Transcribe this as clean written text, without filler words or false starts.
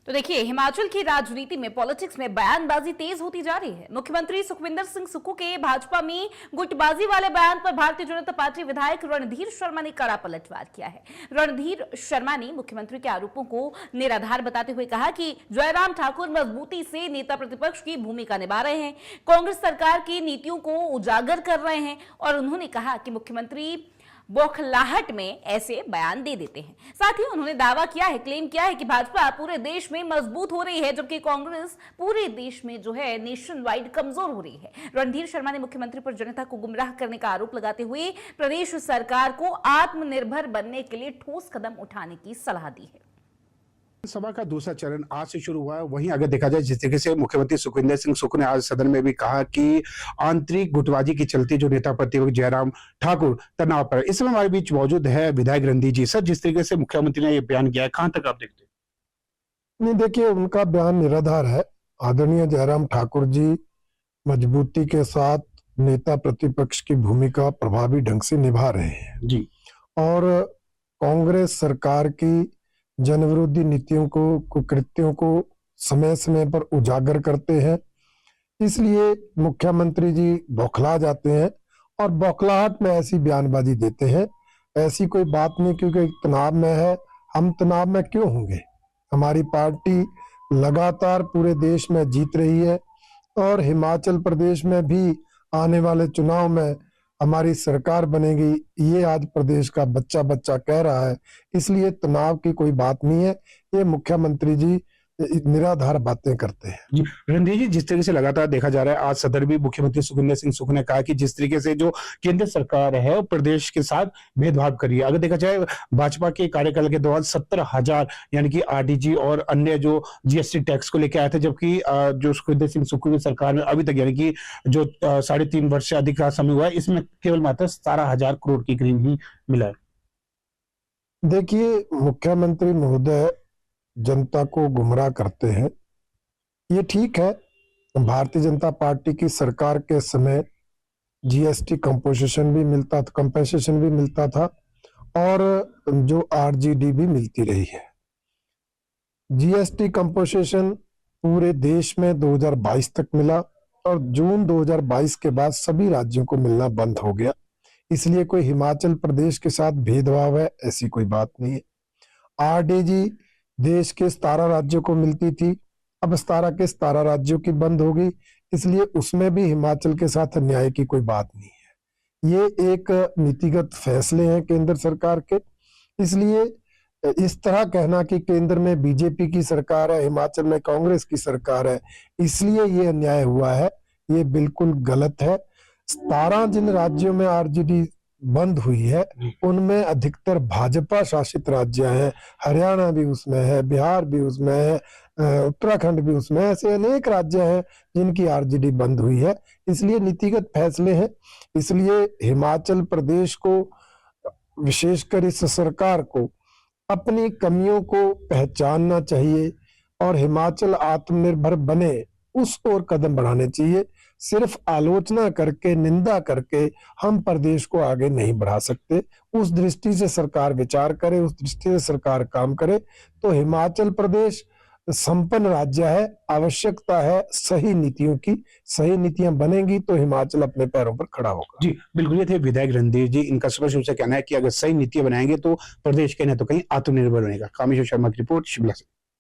तो देखिए, हिमाचल की राजनीति में पॉलिटिक्स में बयानबाजी तेज होती जा रही है। मुख्यमंत्री सुखविंदर सिंह सुक्खू के भाजपा में गुटबाजी वाले बयान पर भारतीय जनता पार्टी विधायक रणधीर शर्मा ने कड़ा पलटवार किया है। रणधीर शर्मा ने मुख्यमंत्री के आरोपों को निराधार बताते हुए कहा कि जयराम ठाकुर मजबूती से नेता प्रतिपक्ष की भूमिका निभा रहे हैं, कांग्रेस सरकार की नीतियों को उजागर कर रहे हैं और उन्होंने कहा कि मुख्यमंत्री बौखलाहट में ऐसे बयान दे देते हैं। साथ ही उन्होंने दावा किया है, क्लेम किया है कि भाजपा पूरे देश में मजबूत हो रही है, जबकि कांग्रेस पूरे देश में जो है नेशन वाइड कमजोर हो रही है। रणधीर शर्मा ने मुख्यमंत्री पर जनता को गुमराह करने का आरोप लगाते हुए प्रदेश सरकार को आत्मनिर्भर बनने के लिए ठोस कदम उठाने की सलाह दी है। सभा का दूसरा चरण आज से शुरू हुआ है। वहीं अगर देखा जाए, जिस तरीके से मुख्यमंत्री सुखविंदर सिंह सुक्खू ने आज सदन में भी कहा कि आंतरिक गुटबाजी के चलते जो नेता प्रतिपक्ष जयराम ठाकुर तनाव पर, इस समय हमारे बीच मौजूद है विधायक रणधीर जी। सर, जिस तरीके से मुख्यमंत्री ने यह बयान किया है, कहां तक आप देखते हैं? नहीं, देखिए, उनका बयान निराधार है। आदरणीय जयराम ठाकुर जी मजबूती के साथ नेता प्रतिपक्ष की भूमिका प्रभावी ढंग से निभा रहे हैं जी, और कांग्रेस सरकार की जनविरोधी नीतियों को, कुकृत्यों को समय समय पर उजागर करते हैं। इसलिए मुख्यमंत्री जी बौखला जाते हैं और बौखलाहट में ऐसी बयानबाजी देते हैं। ऐसी कोई बात नहीं, क्योंकि तनाव में है। हम तनाव में क्यों होंगे? हमारी पार्टी लगातार पूरे देश में जीत रही है और हिमाचल प्रदेश में भी आने वाले चुनाव में हमारी सरकार बनेगी, ये आज प्रदेश का बच्चा बच्चा कह रहा है। इसलिए तनाव की कोई बात नहीं है। ये मुख्यमंत्री जी निराधार बातें करते हैं। जी रणधीर जी, जिस तरीके से लगातार देखा जा रहा है, आज सदन भी मुख्यमंत्री सुखविंदर सिंह सुक्खू ने कहा कि जिस तरीके से जो केंद्र सरकार है वो प्रदेश के साथ भेदभाव कर रही है। अगर देखा जाए, भाजपा के कार्यकाल के दौरान 70,000 यानी कि आरटीजी और अन्य जो जीएसटी टैक्स को लेकर आए थे, जबकि जो सुखविंदर सिंह सुक्खू की सरकार में अभी तक यानी कि जो 3.5 वर्ष से अधिक का समय हुआ है, इसमें केवल मात्र 17,000 करोड़ की करीब ही मिला है। देखिए, मुख्यमंत्री महोदय जनता को गुमराह करते हैं, ये ठीक है। भारतीय जनता पार्टी की सरकार के समय जीएसटी कंपोजिशन भी मिलता था, कंपेंसेशन भी मिलता था और जो आरजीडी भी मिलती रही है। जीएसटी कंपोजिशन पूरे देश में 2022 तक मिला और जून 2022 के बाद सभी राज्यों को मिलना बंद हो गया। इसलिए कोई हिमाचल प्रदेश के साथ भेदभाव है, ऐसी कोई बात नहीं है। आरडीजी देश के 17 राज्यों को मिलती थी, अब 17 के 17 राज्यों की बंद होगी, इसलिए उसमें भी हिमाचल के साथ अन्याय की कोई बात नहीं है। ये एक नीतिगत फैसले हैं केंद्र सरकार के। इसलिए इस तरह कहना कि केंद्र में बीजेपी की सरकार है, हिमाचल में कांग्रेस की सरकार है, इसलिए ये अन्याय हुआ है, ये बिल्कुल गलत है। 17 जिन राज्यों में आरजीडी बंद हुई है, उनमें अधिकतर भाजपा शासित राज्य हैं। हरियाणा भी उसमें है, बिहार भी उसमें है, उत्तराखंड भी उसमें है। ऐसे अनेक राज्य हैं जिनकी आरजीडी बंद हुई है। इसलिए नीतिगत फैसले हैं। इसलिए हिमाचल प्रदेश को, विशेषकर इस सरकार को, अपनी कमियों को पहचानना चाहिए और हिमाचल आत्मनिर्भर बने उस ओर कदम बढ़ाने चाहिए। सिर्फ आलोचना करके, निंदा करके हम प्रदेश को आगे नहीं बढ़ा सकते। उस दृष्टि से सरकार विचार करे, उस दृष्टि से सरकार काम करे तो हिमाचल प्रदेश संपन्न राज्य है। आवश्यकता है सही नीतियों की। सही नीतियां बनेंगी तो हिमाचल अपने पैरों पर खड़ा होगा। जी बिल्कुल, ये थे विधायक रणधीर जी। इनका स्पष्ट रूप से कहना है कि अगर सही नीतियां बनाएंगे तो प्रदेश कहीं ना तो कहीं आत्मनिर्भर बनेगा। कामेश्वर शर्मा की रिपोर्ट, शिमला से।